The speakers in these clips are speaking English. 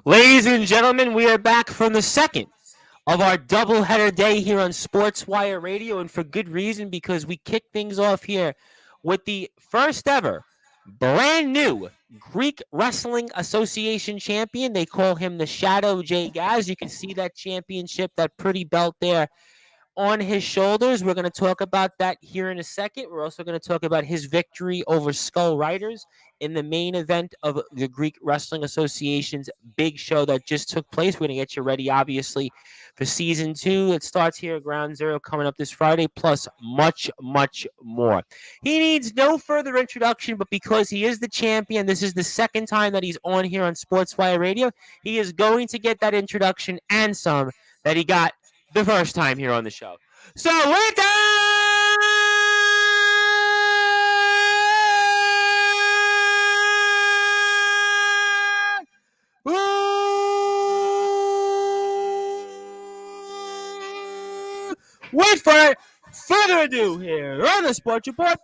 Ladies and gentlemen, we are back from the second of our doubleheader day here on Sportswire Radio, and for good reason because we kick things off here with the first ever brand new Greek Wrestling Association champion. They call him the Shadow J Gaz. You can see that championship, that pretty belt there on his shoulders. We're going to talk about that here in a second. We're also going to talk about his victory over Skull Riders in the main event of the Greek Wrestling Association's big show that just took place. We're going to get you ready, obviously, for season 2. It starts here at Ground Zero coming up this Friday, plus much, much more. He needs no further introduction, but because he is the champion, this is the second time that he's on here on Sportsfire Radio, he is going to get that introduction and some that he got the first time here on the show. So with that, wait for it. Further ado here on the Sports Report,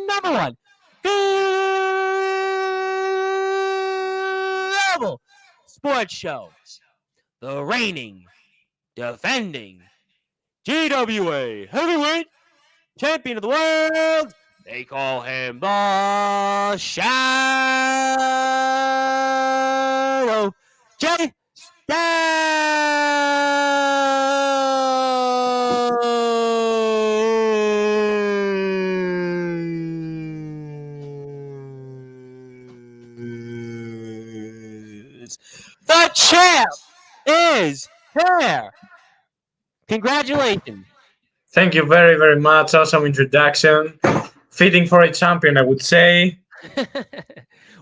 number one, global sports show. The reigning, defending GWA heavyweight champion of the world. They call him the Shadow J. The champ is here. Congratulations. Thank you very, very much. Awesome introduction. Fitting for a champion, I would say.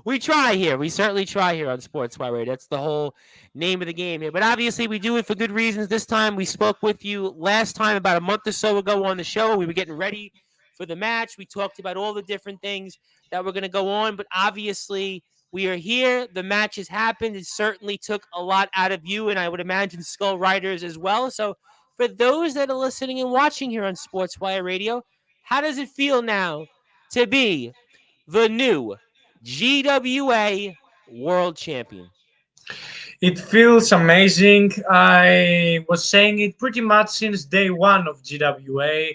We try here. We certainly try here on Sportswire Radio. That's the whole name of the game here. But obviously, we do it for good reasons. This time, we spoke with you last time about a month or so ago on the show. We were getting ready for the match. We talked about all the different things that were going to go on. But obviously, we are here. The match has happened. It certainly took a lot out of you, and I would imagine Skull Riders as well. So for those that are listening and watching here on Sportswire Radio, how does it feel now to be the new GWA World Champion? It feels amazing. I was saying it pretty much since day one of GWA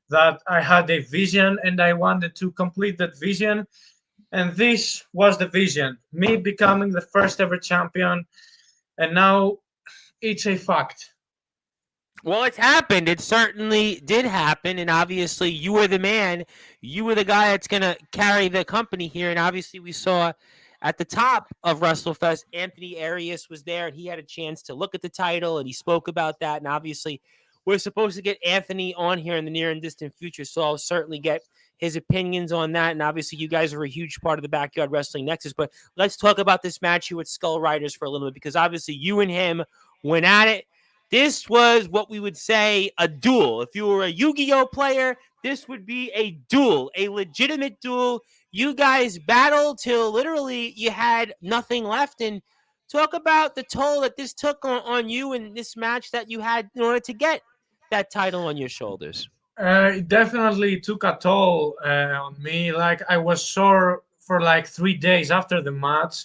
that I had a vision and I wanted to complete that vision. And this was the vision, me becoming the first ever champion. And now it's a fact. Well, it's happened. It certainly did happen. And obviously, you were the man. You were the guy that's going to carry the company here. And obviously, we saw at the top of WrestleFest, Anthony Arias was there, and he had a chance to look at the title, and he spoke about that. And obviously, we're supposed to get Anthony on here in the near and distant future, so I'll certainly get his opinions on that. And obviously, you guys are a huge part of the Backyard Wrestling Nexus. But let's talk about this match here with Skull Riders for a little bit, because obviously, you and him went at it. This was what we would say a duel. If you were a Yu-Gi-Oh player, this would be a duel, a legitimate duel. You guys battled till literally you had nothing left. And talk about the toll that this took on you in this match that you had in order to get that title on your shoulders. It definitely took a toll on me. Like, I was sore for like 3 days after the match.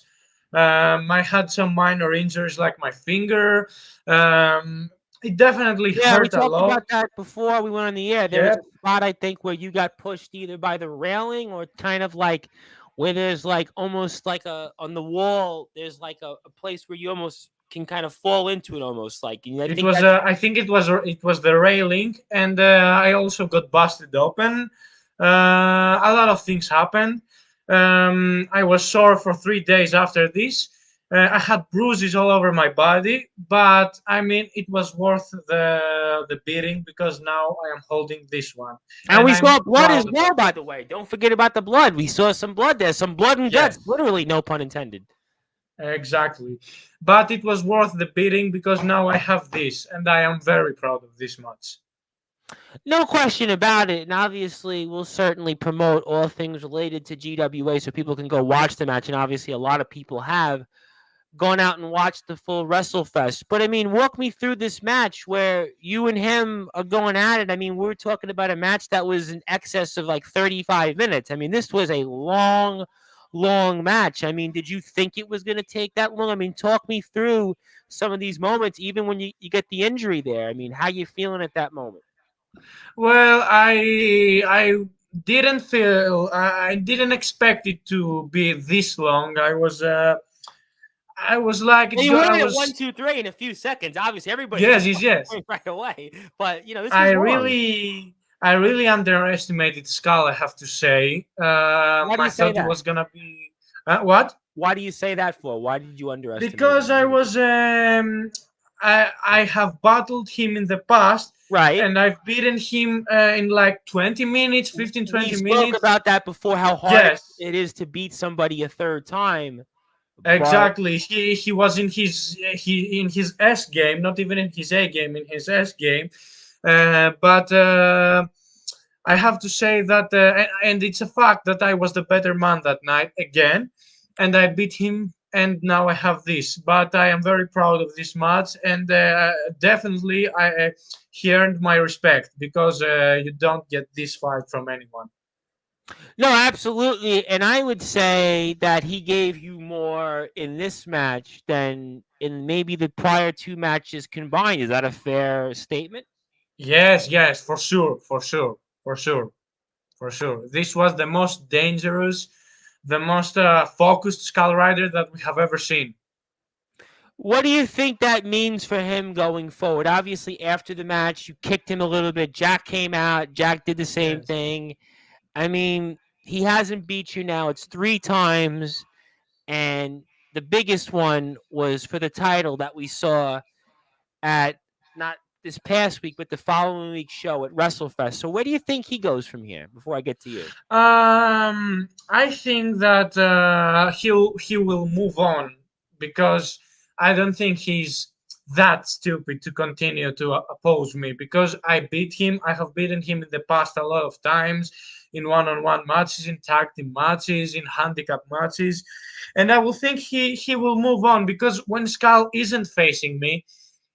I had some minor injuries, like my finger. It definitely hurt we a talked lot. about that before we went on the air. There was a spot, I think, where you got pushed either by the railing or kind of like where there's like almost like on the wall, there's like a place where you almost can kind of fall into it almost like. And I think it was the railing, and I also got busted open. A lot of things happened. I was sore for 3 days after this. I had bruises all over my body, but I mean, it was worth the beating because now I am holding this one. And we saw blood as well, by the way. Don't forget about the blood. We saw some blood there, some blood and guts, literally, no pun intended. Exactly. But it was worth the beating because now I have this, and I am very proud of this match. No question about it. And obviously, we'll certainly promote all things related to GWA so people can go watch the match. And obviously, a lot of people have gone out and watched the full WrestleFest. But I mean, walk me through this match where you and him are going at it. I mean, we're talking about a match that was in excess of like 35 minutes. I mean, this was a long, long match. I mean, did you think it was going to take that long? I mean, talk me through some of these moments, even when you get the injury there. I mean, how you feeling at that moment? Well, I didn't feel I didn't expect it to be this long. I was like Well, it's you go. I weren't at one, was two, three in a few seconds. Obviously, everybody yes, gets yes, yes. right away, but this I was long. really I really underestimated Skull. I have to say. Why do I you say thought it that? was gonna be what? Why do you say that for? Why did you underestimate Because him? Really? I have battled him in the past, Right. and I've beaten him in like 20 minutes, 15, We 20 spoke minutes. about that before, how hard Yes, it is to beat somebody a third time. But exactly. He was in his S game, not even in his A game, in his S game. But I have to say that, and it's a fact that I was the better man that night again, and I beat him, and now I have this. But I am very proud of this match, and definitely he earned my respect because you don't get this fight from anyone. no, absolutely. And I would say that he gave you more in this match than in maybe the prior two matches combined. Is that a fair statement? Yes, yes, for sure, for sure, for sure. For sure. This was the most dangerous, the most focused Skull Rider that we have ever seen. What do you think that means for him going forward? Obviously, after the match, you kicked him a little bit. Jack came out. Jack did the same Yes. thing. I mean, he hasn't beat you now. It's three times. And the biggest one was for the title that we saw at not this past week, but the following week's show at WrestleFest. So where do you think he goes from here before I get to you? I think that he will move on because I don't think he's that stupid to continue to oppose me because I beat him. I have beaten him in the past a lot of times in one-on-one matches, in tag team matches, in handicap matches, and I will think he will move on because when Skull isn't facing me,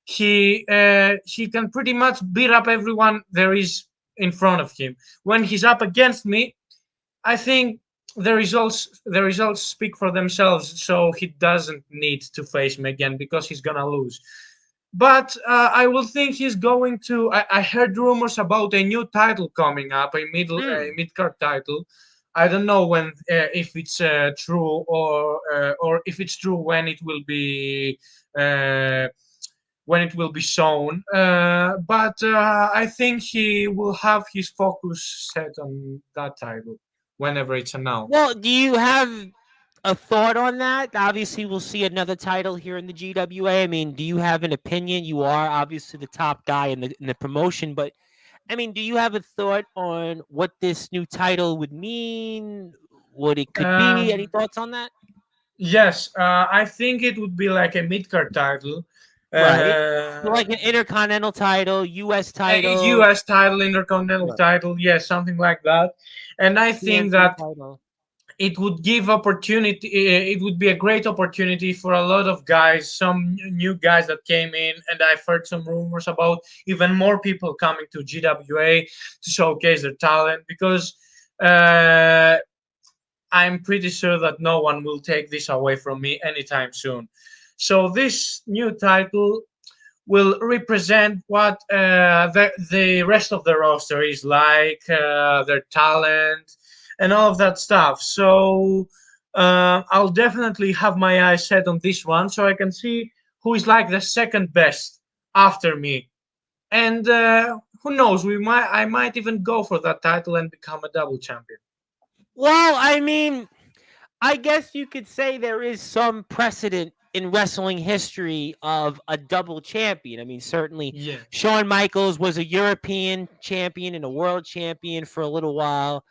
he can pretty much beat up everyone there is in front of him. When he's up against me, I think the results speak for themselves. So he doesn't need to face me again because he's gonna lose. But I will think he's going to. I heard rumors about a new title coming up, a Hmm. mid card title. I don't know when, if it's true or if it's true uh, when it will be shown. But I think he will have his focus set on that title whenever it's announced. Well, do you have a thought on that? Obviously, we'll see another title here in the GWA. I mean, do you have an opinion? You are obviously the top guy in the promotion, but I mean, do you have a thought on what this new title would mean? What it could be? Any Um, thoughts on that? yes, I think it would be like a mid card title. Right. So Uh, like an intercontinental title, U.S. a title, U.S. title, Intercontinental right. title, yes, something like that. And I think TNT that title. it would give opportunity. It would be a great opportunity for a lot of guys, some new guys that came in, and I've heard some rumors about even more people coming to GWA to showcase their talent because uh, I'm pretty sure that no one will take this away from me anytime soon. So this new title will represent what the rest of the roster is like, their talent, and all of that stuff. So I'll definitely have my eyes set on this one so I can see who is like the second best after me. And who knows, I might even go for that title and become a double champion. Well, I mean, I guess you could say there is some precedent in wrestling history of a double champion. I mean, certainly Yeah. Shawn Michaels was a European champion and a world champion for a little while.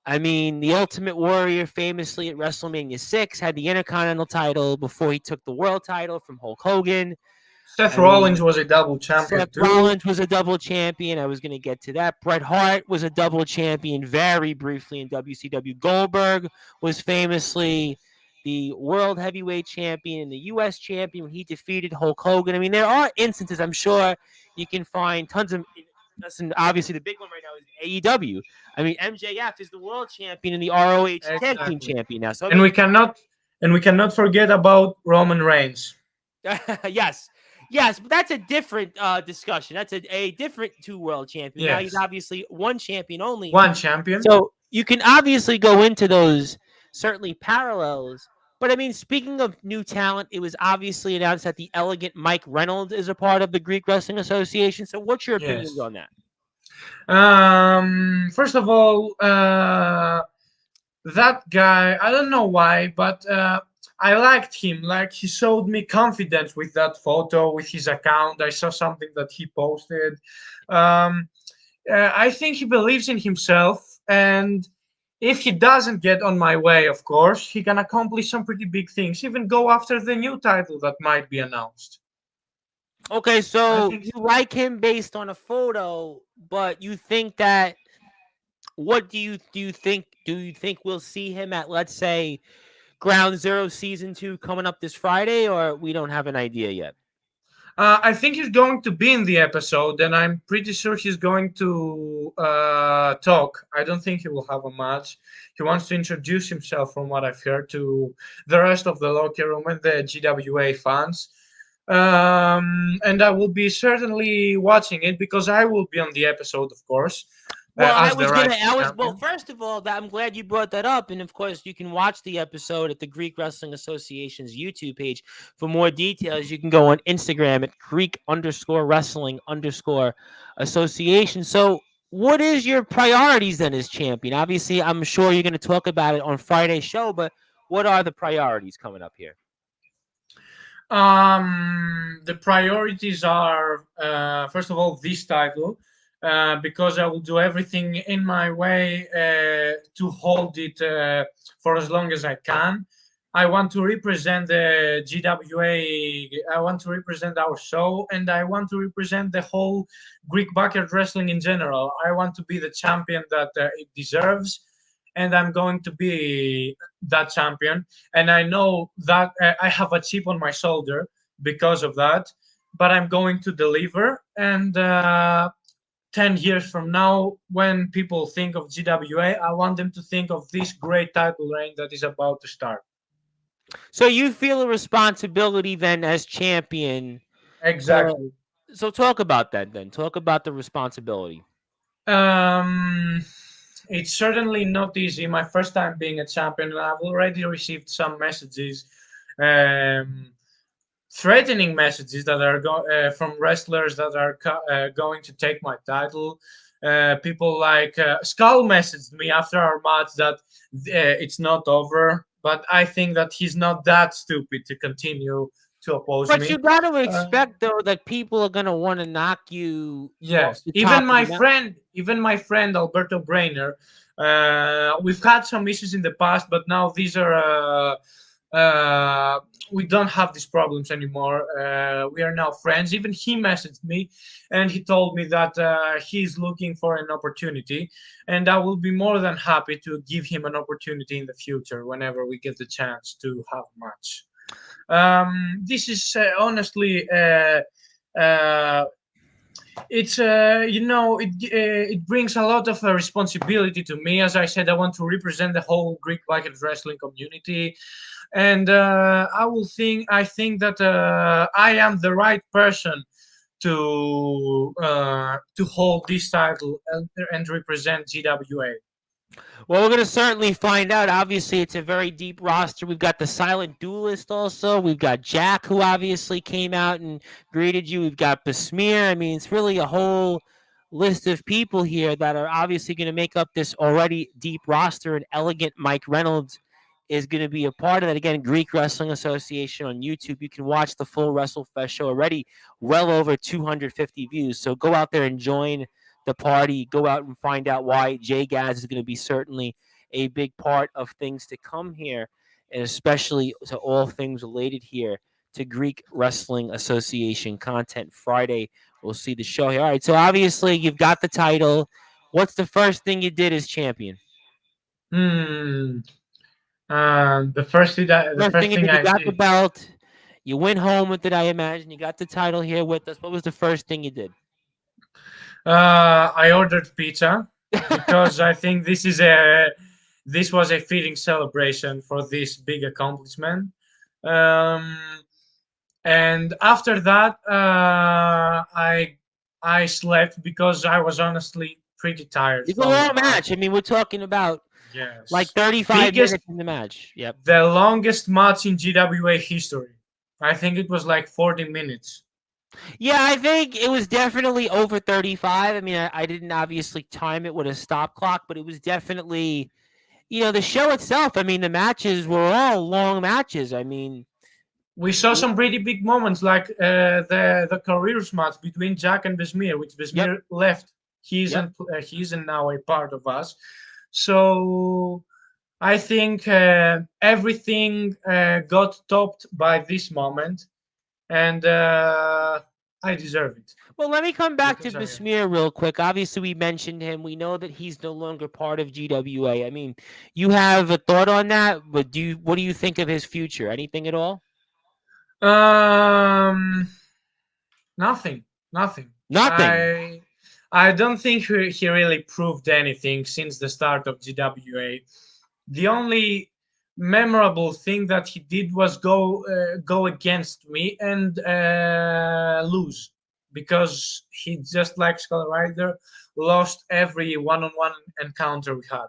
I mean, the Ultimate Warrior famously at WrestleMania 6 had the Intercontinental title before he took the world title from Hulk Hogan. Seth I Rollins mean, was a double champion Seth too. Rollins was a double champion. I was going to get to that. Bret Hart was a double champion very briefly in WCW. Goldberg was famously the world heavyweight champion and the U.S. champion when he defeated Hulk Hogan. I mean, there are instances, I'm sure you can find tons of Listen, obviously the big one right now is AEW. I mean, MJF is the world champion and the ROH tag team Exactly. champion now. So I And we mean, cannot and we cannot forget about Roman Reigns. yes, yes, but that's a different discussion. That's a different two world champion. Now he's Yes. obviously one champion only. One champion. So you can obviously go into those certainly parallels. But I mean, speaking of new talent, it was obviously announced that the elegant Mike Reynolds is a part of the Greek Wrestling Association. So what's your opinions Yes. on that? First of all, that guy, I don't know why, but I liked him. Like, he showed me confidence with that photo, with his account. I saw something that he posted. Um, I think he believes in himself, and if he doesn't get on my way, of course, he can accomplish some pretty big things. Even go after the new title that might be announced. Okay, I so think you like him based on a photo, but you think that what do you think we'll see him at, let's say, Ground Zero season 2 coming up this Friday, or we don't have an idea yet? I think he's going to be in the episode, and I'm pretty sure he's going to talk. I don't think he will have a match. He wants to introduce himself, from what I've heard, to the rest of the locker room and the GWA fans. And I will be certainly watching it because I will be on the episode, of course, Well, I as the was gonna. rightful I was well. champion. First of all, that I'm glad you brought that up, and of course, you can watch the episode at the Greek Wrestling Association's YouTube page for more details. You can go on Instagram at Greek_Wrestling_Association. So, what is your priorities then as champion? Obviously, I'm sure you're going to talk about it on Friday's show, but what are the priorities coming up here? The priorities are, first of all, this title, because I will do everything in my way to hold it for as long as I can. I want to represent the GWA. I want to represent our show, and I want to represent the whole Greek backyard wrestling in general. I want to be the champion that it deserves, and I'm going to be that champion. And I know that I have a chip on my shoulder because of that, but I'm going to deliver. And 10 years from now, when people think of GWA, I want them to think of this great title reign that is about to start. So, you feel a responsibility then as champion to. Exactly. So, talk about that then. Talk about the responsibility. Um, it's certainly not easy. My first time being a champion, and I've already received some messages, um, threatening messages that are from wrestlers that are going to take my title. People like Skull messaged me after our match that it's not over, but I think that he's not that stupid to continue to oppose But you me. got to Uh, expect though that people are going to want to knock you off Yes, the top of the mountain. even my friend Alberto Brainer. We've had some issues in the past, but now these are we don't have these problems anymore. We are now friends. Even he messaged me, and he told me that he's looking for an opportunity, and I will be more than happy to give him an opportunity in the future whenever we get the chance to have a match. This is honestly. Uh, it's it brings a lot of responsibility to me. As I said, I want to represent the whole Greek bucket wrestling community, and I think that I am the right person to hold this title and represent GWA. Well, we're going to certainly find out. Obviously, it's a very deep roster. We've got the Silent Duelist also. We've got Jack, who obviously came out and greeted you. We've got Besmear. I mean, it's really a whole list of people here that are obviously going to make up this already deep roster. And Elegant Mike Reynolds is going to be a part of that. Again, Greek Wrestling Association on YouTube. You can watch the full WrestleFest show already, well over 250 views. So go out there and join the party. Go out and find out why Jay Gaz is going to be certainly a big part of things to come here, and especially to all things related here to Greek Wrestling Association content. Friday, we'll see the show here. All right, so obviously you've got the title. What's the first thing you did as champion? Hmm. The First thing first you thing did, you I got the did. belt. You went home with it, I imagine. You got the title here with us. What was the first thing you did? I ordered pizza because I think this was a fitting celebration for this big accomplishment. Um, and after that, I slept because I was honestly pretty tired It's a from the long match. match. I mean, we're talking about like Yes, 35 biggest, minutes in the match. Yep. the longest match in GWA history. I think it was like 40 minutes. Yeah, I think it was definitely over 35. I mean, I didn't obviously time it with a stop clock, but it was definitely, the show itself. I mean, the matches were all long matches. I mean, We saw yeah, some pretty big moments, like the careers match between Jack and Besmir, which yep, Besmir left. yep. He isn't now a part of us. So I think everything got topped by this moment, and I deserve it Well, let me come back to because I am. Besmir real quick. Obviously, we mentioned him. We know that he's no longer part of GWA. I mean, you have a thought on that, but what do you think of his future? Anything at all? Um, Nothing, nothing. Nothing. I don't think he really proved anything since the start of GWA. The only memorable thing that he did was go against me and lose because he, just like Skull Rider, lost every one-on-one encounter we had.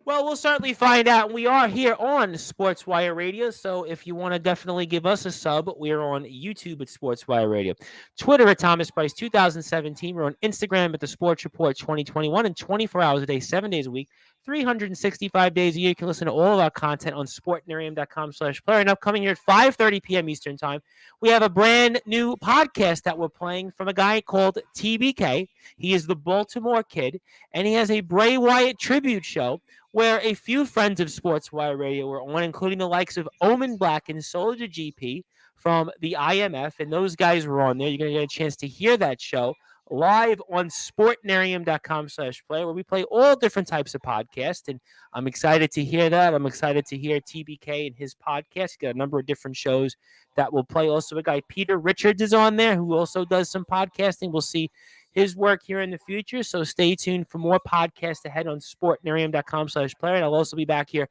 Well, we'll certainly find out. We are here on Sportswire Radio, so if you want to definitely give us a sub, we're on YouTube at Sportswire Radio, Twitter at Thomas Price 2017. We're on Instagram at the Sports Report 2021, and 24 hours a day, 7 days a week, 365 days a year. You can listen to all of our content on sportnarium.com/player. And upcoming here at 5:30 p.m. Eastern Time, we have a brand new podcast that we're playing from a guy called TBK. He is the Baltimore Kid, and he has a Bray Wyatt tribute show where a few friends of Sportswire Radio were on, including the likes of Omen Black and Soldier GP from the IMF, and those guys were on there. You're going to get a chance to hear that show live on sportnarium.com/play, where we play all different types of podcasts, and I'm excited to hear that. I'm excited to hear TBK and his podcast. He's got a number of different shows that will play. Also, a guy, Peter Richards, is on there, who also does some podcasting. We'll see his work here in the future. So stay tuned for more podcasts ahead on sportnarium.com/player. And I'll also be back here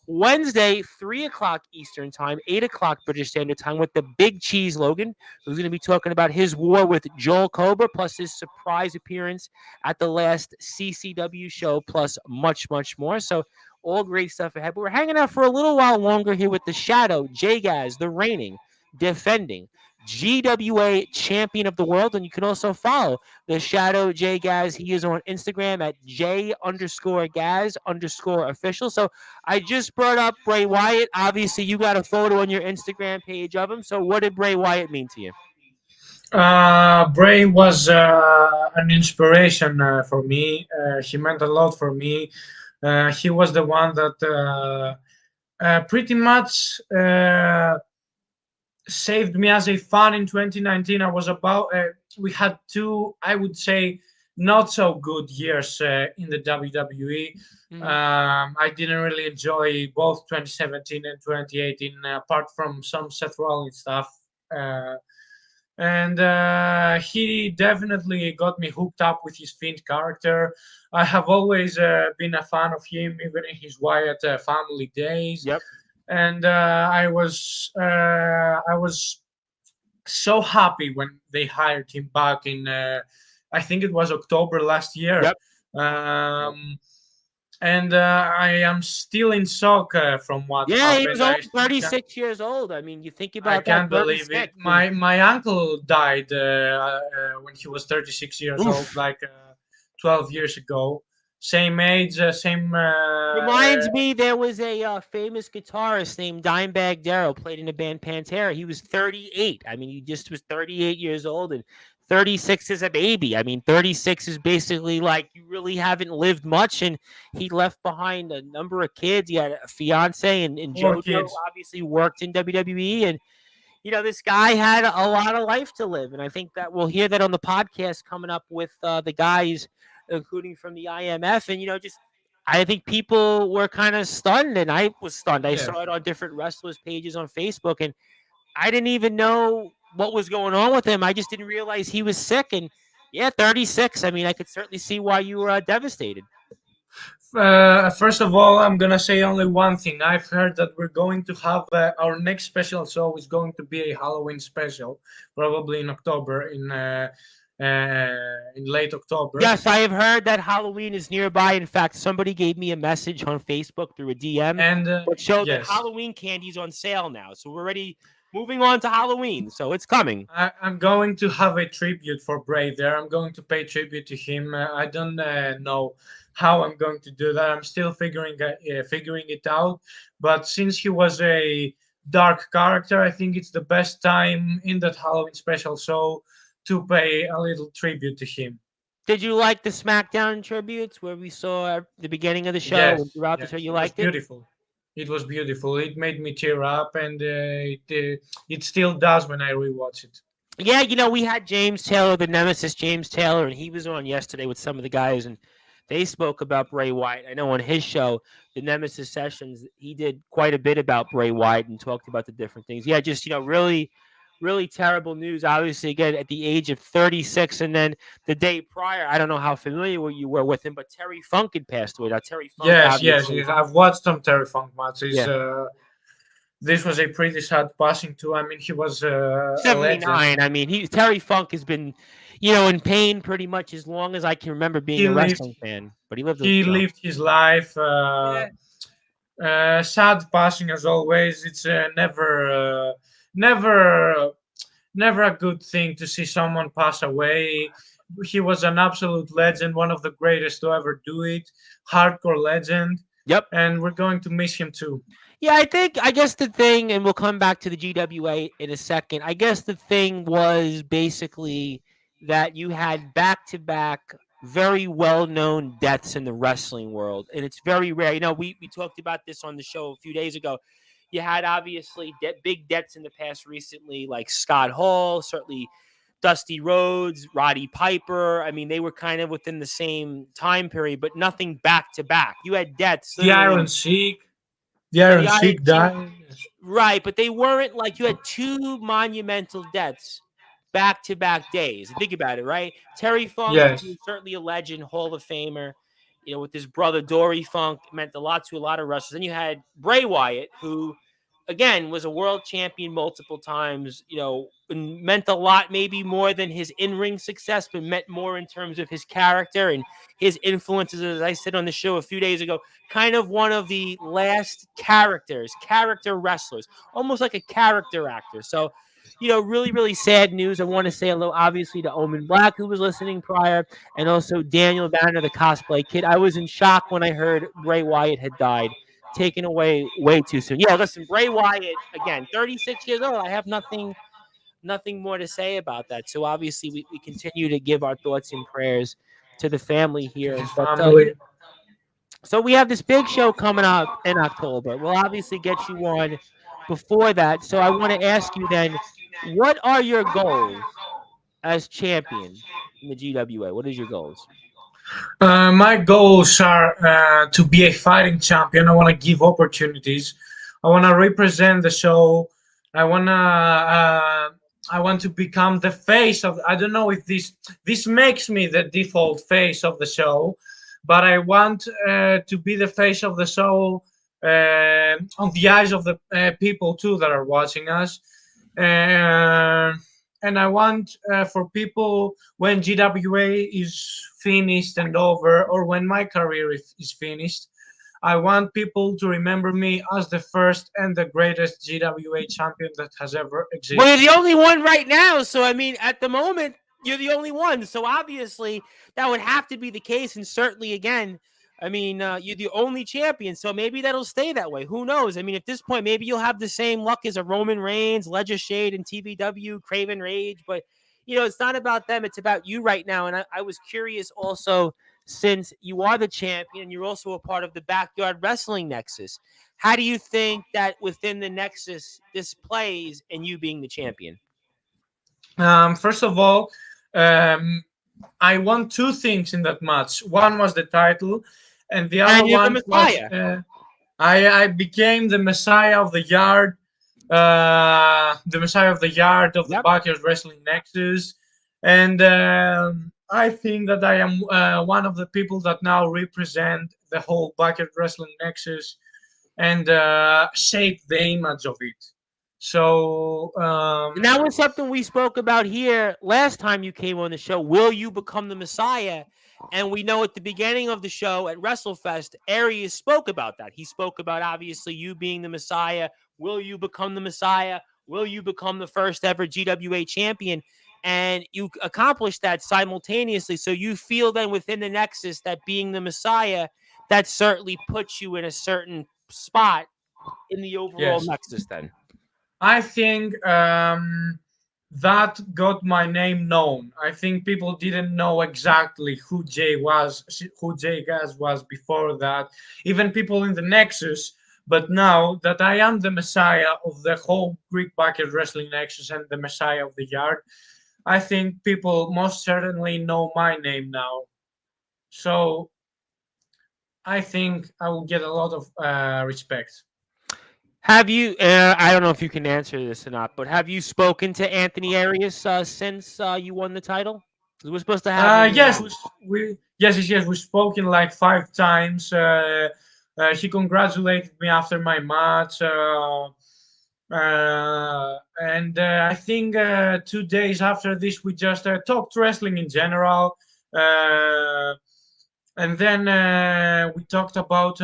Wednesday, 3 o'clock Eastern Time, 8 o'clock British Standard Time with the Big Cheese Logan, who's going to be talking about his war with Joel Cobra, plus his surprise appearance at the last CCW show, plus much, much more. So all great stuff ahead. But we're hanging out for a little while longer here with the Shadow, J-Gaz, the reigning, defending GWA champion of the world. And you can also follow the Shadow J Gaz. He is on Instagram at J_Gaz_official. So I just brought up Bray Wyatt. Obviously, you got a photo on your Instagram page of him. So what did Bray Wyatt mean to you? Bray was an inspiration for me. He meant a lot for me. He was the one that pretty much saved me as a fan in 2019. I was about we had two, I would say, not so good years in the WWE. Mm-hmm. I didn't really enjoy both 2017 and 2018, apart from some Seth Rollins stuff. And he definitely got me hooked up with his Fiend character. I have always been a fan of him, even in his Wyatt family days. Yep. And I was so happy when they hired him back in I think it was October last year. Yep. And I am still in shock from what Yeah, he was happened. only 36 years old. I mean, you think I about that, can't 36. believe it. My uncle died when he was 36 years old, Oof. like 12 years ago. Same age, same. Reminds me, there was a famous guitarist named Dimebag Darrell, played in the band Pantera. He was 38. I mean, he just was 38 years old, and 36 is a baby. I mean, 36 is basically like you really haven't lived much, and he left behind a number of kids. He had a fiance, and Four JoJo kids. obviously worked in WWE, and this guy had a lot of life to live, and I think that we'll hear that on the podcast coming up with the guys, including from the IMF, and just I think people were kind of stunned, and I was stunned. I Yeah. saw it on different wrestlers' pages on Facebook, and I didn't even know what was going on with him. I just didn't realize he was sick, and Yeah, 36. I mean, I could certainly see why you were devastated. First of all, I'm gonna say only one thing. I've heard that we're going to have our next special show is going to be a Halloween special, probably in October, in late October. Yes, I have heard that Halloween is nearby. In fact, somebody gave me a message on Facebook through a DM And that showed that yes, Halloween candy's on sale now. So we're already moving on to Halloween. So it's coming. I'm going to have a tribute for Bray there. I'm going to pay tribute to him. I don't know how I'm going to do that. I'm still figuring it out. But since he was a dark character, I think it's the best time in that Halloween special show to pay a little tribute to him. Did you like the SmackDown tributes where we saw the beginning of the show and Yes, throughout the show? yes, You it was liked it? beautiful. It was beautiful. It made me tear up, and it still does when I rewatch it. Yeah, we had James Taylor, the Nemesis James Taylor, and he was on yesterday with some of the guys, and they spoke about Bray Wyatt. I know on his show, the Nemesis Sessions, he did quite a bit about Bray Wyatt and talked about the different things. Yeah, just really, really terrible news. Obviously, again at the age of 36, and then the day prior, I don't know how familiar you were with him, but Terry Funk had passed away. Now Terry Funk, Yes, yes, obviously, yes. I've watched some Terry Funk matches. yeah, This was a pretty sad passing too. I mean, he was a legend. 79. I mean, Terry Funk has been, in pain pretty much as long as I can remember being He a lived. wrestling fan. But he lived, He lived his life. yeah, Sad passing as always. It's never, never a good thing to see someone pass away. He was an absolute legend, one of the greatest to ever do it. Hardcore legend, yep. and we're going to miss him too. Yeah, I guess the thing, and we'll come back to the GWA in a second. I guess the thing was basically that you had back to back very well known deaths in the wrestling world. And it's very rare. We talked about this on the show a few days ago. You had obviously big deaths in the past recently, like Scott Hall, certainly Dusty Rhodes, Roddy Piper. I mean, they were kind of within the same time period, but nothing back to back. You had deaths The literally. Iron Sheik. The Yeah, Iron the Iron Sheik Sheik. died. Right, but they weren't like you had two monumental deaths back to back days. Think about it, right? Terry Funk, Yes. certainly a legend, Hall of Famer. With his brother Dory Funk, meant a lot to a lot of wrestlers. Then you had Bray Wyatt, who again was a world champion multiple times. And meant a lot, maybe more than his in-ring success, but meant more in terms of his character and his influences. As I said on the show a few days ago, kind of one of the last character wrestlers, almost like a character actor. So, really, really sad news. I want to say hello, obviously, to Omen Black, who was listening prior, and also Daniel Banner, the cosplay kid. I was in shock when I heard Bray Wyatt had died, taken away way too soon. Yeah, listen, Bray Wyatt, again, 36 years old. I have nothing more to say about that. So obviously, we continue to give our thoughts and prayers to the family To here. his But family. so we have this big show coming up in October. We'll obviously get you on before that. So I want to ask you then, what are your goals as champion in the GWA? What is your goals? My goals are to be a fighting champion. I want to give opportunities. I want to represent the show. I want to. I want to become the face of. I don't know if this makes me the default face of the show, but I want to be the face of the show on the eyes of the people too that are watching us. Uh, and I want for people when GWA is finished and over, or when my career is finished, I want people to remember me as the first and the greatest GWA champion that has ever Well, existed. you're the only one right now. So, I mean, at the moment, you're the only one. So, obviously, that would have to be the case. And certainly, again, I mean, you're the only champion. So maybe that'll stay that way. Who knows? I mean, at this point, maybe you'll have the same luck as a Roman Reigns, Ledger Shade, and TBW, Craven Rage. But, it's not about them. It's about you right now. And I was curious also, since you are the champion, you're also a part of the Backyard Wrestling Nexus. How do you think that within the Nexus this plays and you being the champion? First of all, um, I won two things in that match. One was the title, and the other And you're the one was Messiah. I became the Messiah of the Yard, the Messiah of the Yard of the Yep. Backyard Wrestling Nexus, and I think that I am one of the people that now represent the whole bucket wrestling nexus and shape the image of it. So And that was something we spoke about here last time you came on the show. Will you become the Messiah? And we know at the beginning of the show at WrestleFest, Arias spoke about that. He spoke about obviously you being the Messiah. Will you become the Messiah? Will you become the first ever GWA champion? And you accomplished that simultaneously. So you feel then within the Nexus that being the Messiah, that certainly puts you in a certain spot in the overall yes, Nexus then. I think that got my name known. I think people didn't know exactly who Jay Gaz was before that. Even people in the Nexus. But now that I am the Messiah of the whole Greek bucket wrestling Nexus and the Messiah of the Yard, I think people most certainly know my name now. So I think I will get a lot of respect. Have you? I don't know if you can answer this or not, but have you spoken to Anthony Arias since you won the title? 'Cause we're supposed to have him. Yes, yes. We've spoken like 5 times. He congratulated me after my match, and I think 2 days after this, we just talked wrestling in general, uh, and then we talked about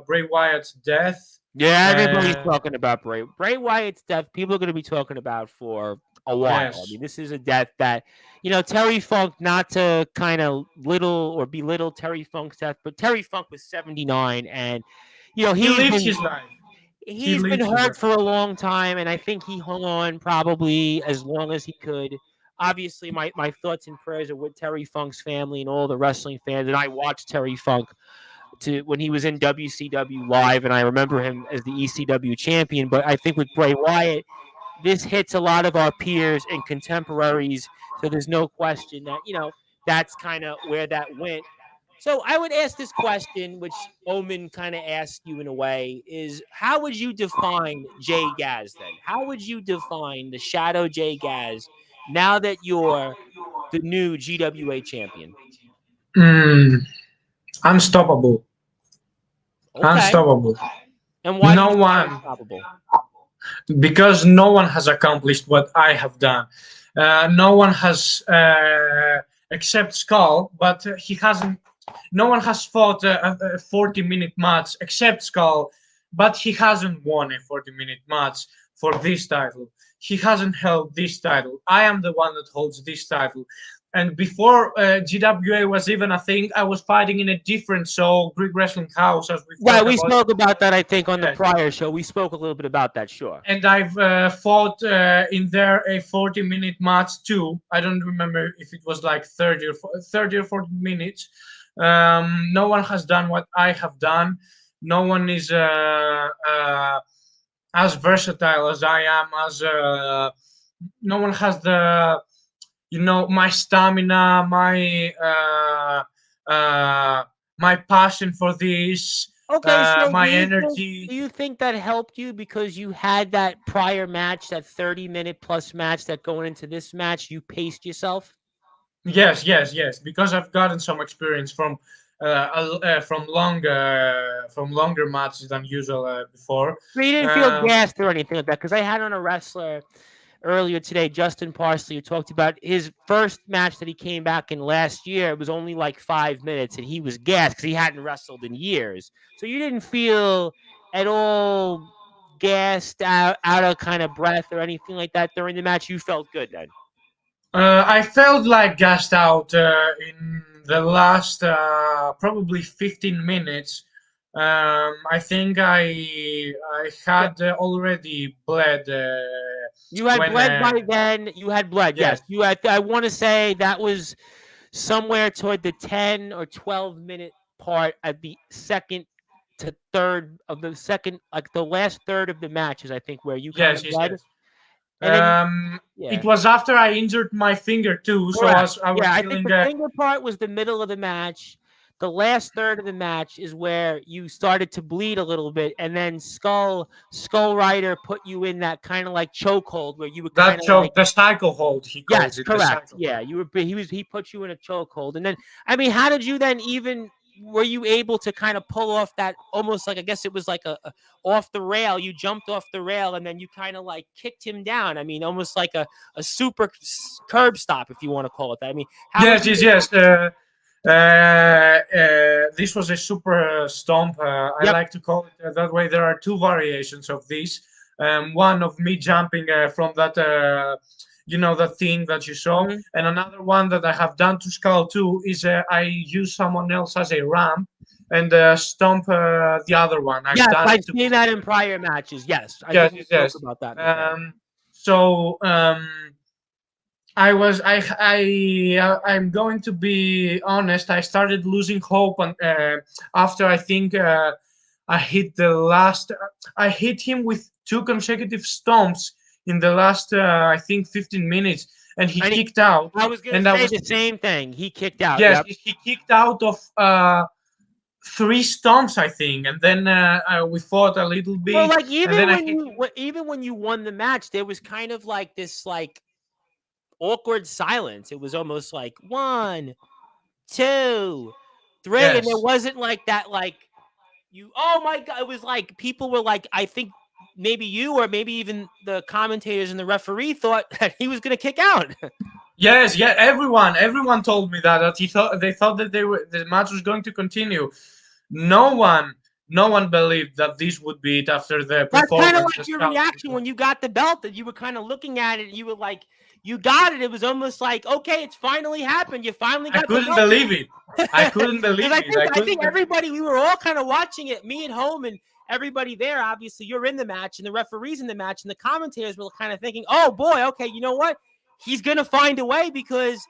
Bray Wyatt's death. Yeah, everybody's Uh, talking about Bray Wyatt's death. People are going to be talking about for a while. I yes, mean, this is a death that Terry Funk. Not to kind of little or belittle Terry Funk's death, but Terry Funk was 79, and he he's lived been his life. He he's been lived his hurt life. for a long time, and I think he hung on probably as long as he could. Obviously, my thoughts and prayers are with Terry Funk's family and all the wrestling fans. And I watched Terry Funk to when he was in WCW live, and I remember him as the ECW champion. But I think with Bray Wyatt, this hits a lot of our peers and contemporaries. So there's no question that that's kind of where that went. So I would ask this question, which Omen kind of asked you in a way, is how would you define Jay Gaz then? How would you define the Shadow Jay Gaz now that you're the new GWA champion? Mm, unstoppable. Okay. Unstoppable. And why do you No say one, unstoppable? because no one has accomplished what I have done. No one has, except Skull, but he hasn't. No one has fought a 40-minute match except Skull, but he hasn't won a 40-minute match for this title. He hasn't held this title. I am the one that holds this title. And before GWA was even a thing, I was fighting in a different show, Greek Wrestling House, as we've Right, talked we about. spoke about that, I think, on the Yes. prior show. We spoke a little bit about that, sure. And I've fought in there a 40-minute match too. I don't remember if it was like 30 or 40 minutes. No one has done what I have done. No one is as versatile as I am. As no one has the my stamina, my passion for this, Okay, so my energy. do you think that helped you because you had that prior match, that 30-minute plus match that going into this match, you paced yourself? Yes, yes, yes. Because I've gotten some experience from longer matches than usual before. So you didn't feel Um, gassed or anything like that? Because I had on a wrestler earlier today, Justin Parsley, who talked about his first match that he came back in last year. It was only like 5 minutes, and he was gassed because he hadn't wrestled in years. So you didn't feel at all gassed out of kind of breath or anything like that during the match. You felt good then. I felt like gassed out in the last probably 15 minutes. I think I Yeah. had already bled You had when. bled by then. You had bled, Yes, yes. You had. I want to say that was somewhere toward the 10 or 12-minute part at the second to third of the second, like the last third of the match is I think where you kind yes, of yes, bled, yes. and then It yeah, was after I injured my finger too, so correct. I was Yeah, I think feeling. the finger part was the middle of the match. the last third of the match is where you started to bleed a little bit, and then Skull Rider put you in that kind of like chokehold where you were kind That of like, choke, the cycle hold, he calls yes, it, the correct. cycle hold. Yeah, you were. He put you in a chokehold, and then I mean, how did you then even? Were you able to kind of pull off that almost like, I guess it was like a off the rail? You jumped off the rail and then you kind of like kicked him down. I mean, almost like a super curb stop, if you want to call it that. I mean, how were Yes, you yes, able? yes. This was a super stomp. I Yep. like to call it that way. There are two variations of this. One of me jumping from that, that thing that you saw, Mhm. and another one that I have done to Skull too is I use someone else as a ramp and stomp the other one. I've Yes, done I've it to seen both that of in them. prior matches. Yes, I Yes, think we yes, spoke yes. about that in the past. So I was I'm going to be honest. I started losing hope after I think I hit the last. I hit him with two consecutive stomps in the last I think 15 minutes, and he And kicked out. I was gonna And I say was, the same thing. He kicked out. yes, Yep. he kicked out of three stomps I think, and then we fought a little Well, bit, like and then I hit him. even when you won the match, there was kind of like this like awkward silence. It was almost like one, two, three, and there Yes. wasn't like that like you. Oh my god! It was like people were like, I think maybe you or maybe even the commentators and the referee thought that he was going to kick out. Yes, yeah, everyone told me that they thought that the match was going to continue. No one, no one believed that this would be it after the That's kind of performance like the your Scout put reaction on. when you got the belt. That you were kind of looking at it. And you were like, you got it. It was almost like, okay, it's finally happened. You finally I got the couldn't belt. believe it. I couldn't Because believe it. I I couldn't think believe it. everybody, we were all kind of watching it, me at home and everybody there. Obviously, you're in the match and the referees in the match and the commentators were kind of thinking, oh boy, okay, you know what? He's gonna find a way because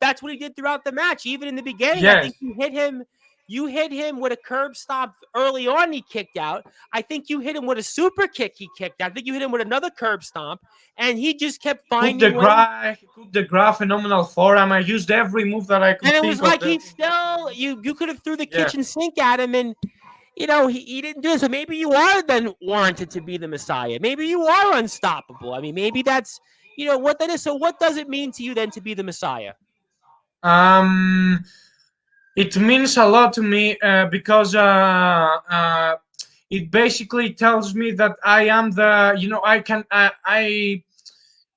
that's what he did throughout the match. Even in the beginning, I think Yes, you hit him. You hit him with a curb stop early on. He kicked out. I think you hit him with a super kick. He kicked out. I think you hit him with another curb stomp, and he just kept finding ways. he cooked the gra phenomenal forearm. I used every move that I And could it was think of. like he still you could have threw the Yeah. kitchen sink at him, and he didn't do it. So maybe you are then warranted to be the Messiah. Maybe you are unstoppable. I mean, maybe that's what that is. So what does it mean to you then to be the Messiah? Um, it means a lot to me because it basically tells me that I am the,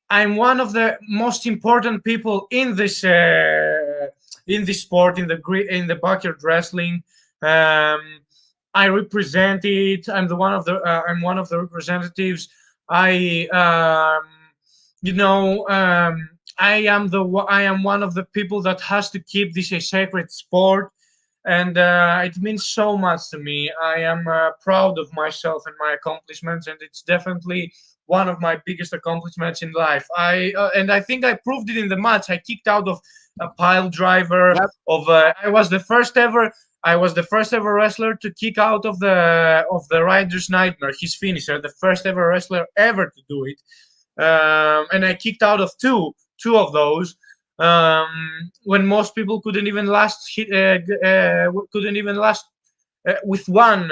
I'm one of the most important people in this sport, in the backyard wrestling. Um, I represent it. I'm one of the representatives. I you know I am one of the people that has to keep this a sacred sport, and it means so much to me. I am proud of myself and my accomplishments, and it's definitely one of my biggest accomplishments in life. I think I proved it in the match. I kicked out of a pile driver. Yep. Of I was the first ever wrestler to kick out of the Rider's Nightmare, his finisher, the first ever wrestler ever to do it. And I kicked out of two of those. When most people couldn't even last with one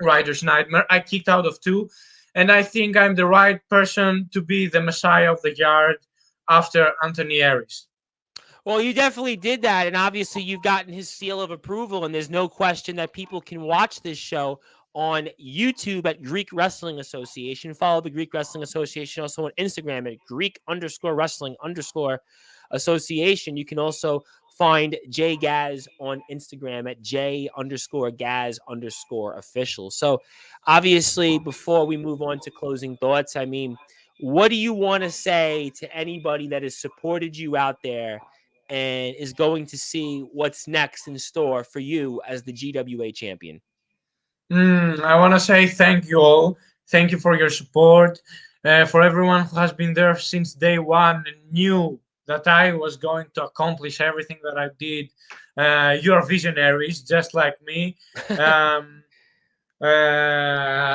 Rider's Nightmare. I kicked out of two, and I think I'm the right person to be the Messiah of the Yard after Anthony Aries. Well, you definitely did that, and obviously you've gotten his seal of approval, and there's no question that people can watch this show on YouTube at Greek Wrestling Association. Follow the Greek Wrestling Association also on Instagram at Greek_Wrestling_Association. You can also find Jay Gaz on Instagram at J_Gaz_official. So obviously, before we move on to closing thoughts, I mean, what do you want to say to anybody that has supported you out there and is going to see what's next in store for you as the GWA champion? I want to say thank you all. Thank you for your support. For everyone who has been there since day one and knew that I was going to accomplish everything that I did. You are visionaries, just like me. Um,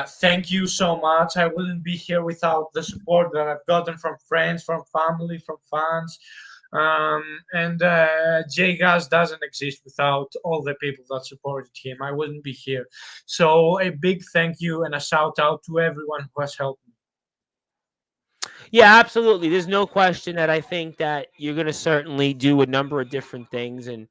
Thank you so much. I wouldn't be here without the support that I've gotten from friends, from family, from fans. And Jay Gas doesn't exist without all the people that supported him. I wouldn't be here. So a big thank you and a shout out to everyone who has helped me. Yeah, absolutely. There's no question that I think that you're going to certainly do a number of different things. And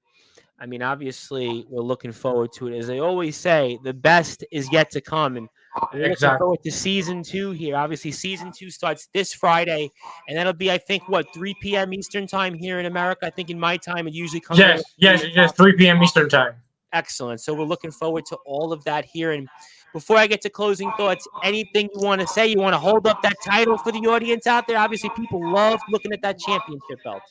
I mean, obviously, we're looking forward to it. As I always say, the best is yet to come. And we're looking Exactly. forward to season two here. Obviously, season two starts this Friday. And that'll be, I think, what, 3 p.m. Eastern time here in America? I think in my time, it usually comes on Yes, at 3 yes, yes. o'clock. 3 p.m. Eastern time. Excellent. So we're looking forward to all of that here. And before I get to closing thoughts, anything you want to say? You want to hold up that title for the audience out there? Obviously, people love looking at that championship belt.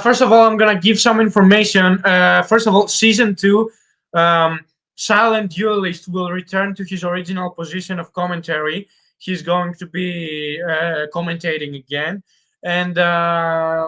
First of all, I'm gonna give some information. First of all, season two, um, Silent Duelist will return to his original position of commentary. He's going to be commentating again, and uh,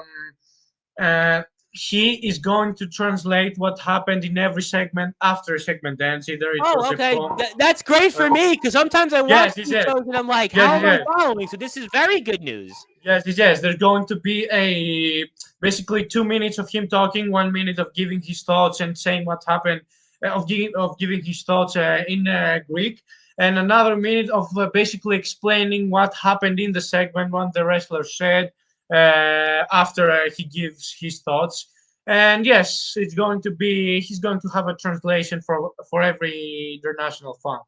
he is going to translate what happened in every segment after a segment ends. Either it was Oh, a okay. pro. That's great for me because sometimes I watch Yes, yes, these yes, shows and I'm like, yes, how yes, am I yes. following? So this is very good news. Yes, yes, yes. There's going to be a basically 2 minutes of him talking, 1 minute of giving his thoughts and saying what happened, of giving his thoughts in Greek, and another minute of basically explaining what happened in the segment, what the wrestler said after he gives his thoughts. And yes, it's going to be he's going to have a translation for every international fan.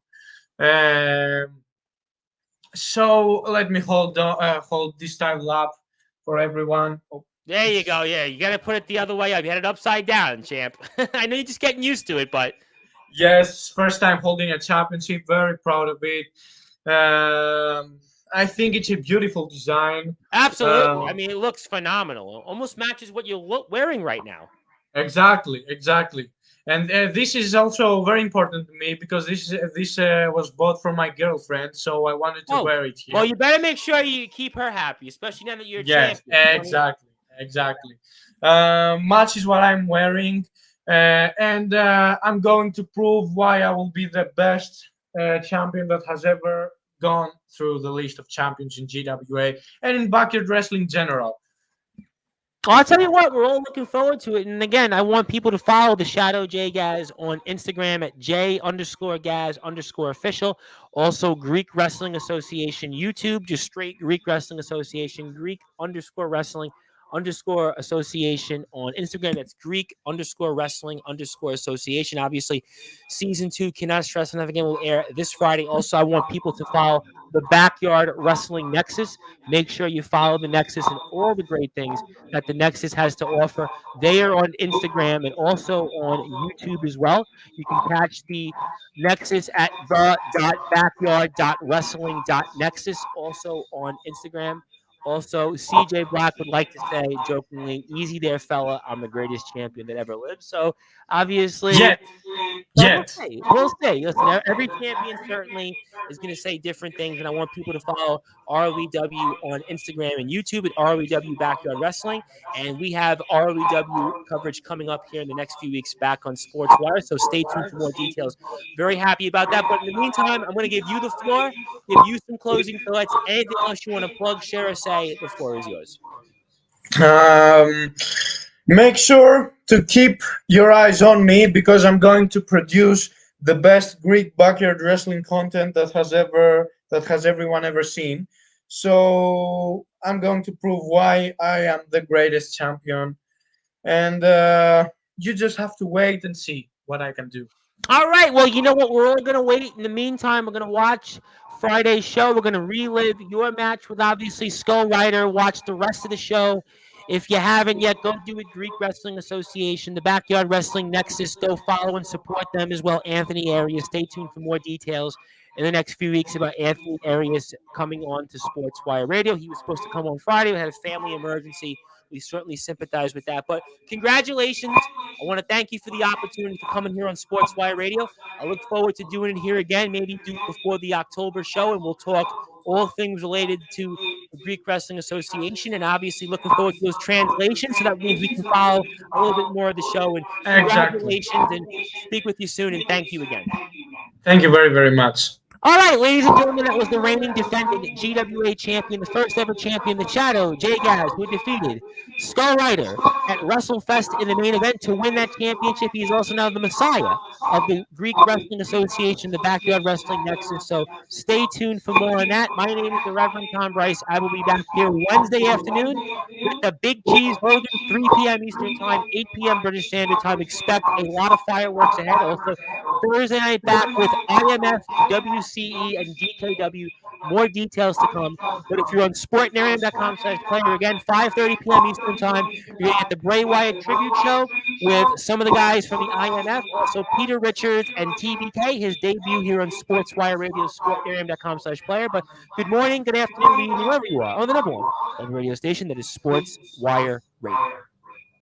Um, so let me hold this title up for everyone. Oh, There you go. Yeah, you got to put it the other way up. You had it upside down, champ. I know you're just getting used to it, but yes, first time holding a championship. Very proud of it. I think it's a beautiful design. absolutely. I Um, mean, it looks phenomenal. Almost matches what you're wearing right now. exactly, exactly. And this is also very important to me because this was bought for my girlfriend, so I wanted to Oh, wear it well, here. you better make sure you keep her happy, especially now that you're a Yes, champion. exactly, exactly. Match is what I'm wearing, and I'm going to prove why I will be the best champion that has ever gone through the list of champions in GWA and in backyard wrestling in general. Well, I'll tell you what, we're all looking forward to it. And again, I want people to follow the Shadow J Gaz on Instagram at J_Gaz_official. Also, Greek Wrestling Association YouTube, just straight Greek Wrestling Association, Greek_Wrestling_Association on Instagram. That's Greek_Wrestling_Association. Obviously, season two, cannot stress enough again, will air this Friday. Also, I want people to follow the Backyard Wrestling Nexus. Make sure you follow the Nexus and all the great things that the Nexus has to offer. They are on Instagram and also on YouTube as well. You can catch the Nexus at the.backyard.wrestling.nexus, also on Instagram. Also, CJ Black would like to say jokingly, easy there, fella. I'm the greatest champion that ever lived. So, obviously, Yet, well, we'll yet. see. We'll see. Listen, every champion certainly is going to say different things, and I want people to follow ROEW on Instagram and YouTube at ROEW Backyard Wrestling. And we have ROEW coverage coming up here in the next few weeks back on Sportswire. So stay tuned for more details. Very happy about that. But in the meantime, I'm going to give you the floor, give you some closing thoughts. Anything else you want to plug, share, or say, the floor is yours. Um, Make sure to keep your eyes on me because I'm going to produce the best Greek backyard wrestling content that has everyone ever seen. So I'm going to prove why I am the greatest champion, and you just have to wait and see what I can do. All right. Well, you know what? We're all going to wait. In the meantime, we're going to watch Friday's show. We're going to relive your match with obviously Skull Rider. Watch the rest of the show. If you haven't yet, go do it. Greek Wrestling Association, the Backyard Wrestling Nexus. Go follow and support them as well. Anthony Arias. Stay tuned for more details in the next few weeks about Anthony Arias coming on to Sportswire Radio. He was supposed to come on Friday. We had a family emergency. We certainly sympathize with that. But congratulations. I want to thank you for the opportunity for coming here on Sportswire Radio. I look forward to doing it here again, maybe do it before the October show, and we'll talk all things related to the Greek Wrestling Association, and obviously looking forward to those translations. So that means we can follow a little bit more of the show. And Exactly. congratulations, and speak with you soon. And thank you again. Thank you very, very much. All right, ladies and gentlemen, that was the reigning defending GWA champion, the first ever champion, the Shadow, Jay Gaz, who defeated Skull Rider at WrestleFest in the main event to win that championship. He is also now the Messiah of the Greek Wrestling Association, the Backyard Wrestling Nexus. So stay tuned for more on that. My name is the Reverend Tom Bryce. I will be back here Wednesday afternoon with the Big Cheese Hogan, 3 p.m. Eastern Time, 8 p.m. British Standard Time. Expect a lot of fireworks ahead. Also, Thursday night back with IMF, WCE, and DKW. More details to come. But if you're on sportnarium.com/player, again, 5:30 p.m. Eastern Time, you're going to get the Bray Wyatt tribute show with some of the guys from the IMF. Also, Peter Richards and TBK, his debut here on Sportswire Radio, sportnarium.com/player. But good morning, good afternoon, good evening, wherever you are, on the number one on the radio station that is Sportswire Radio.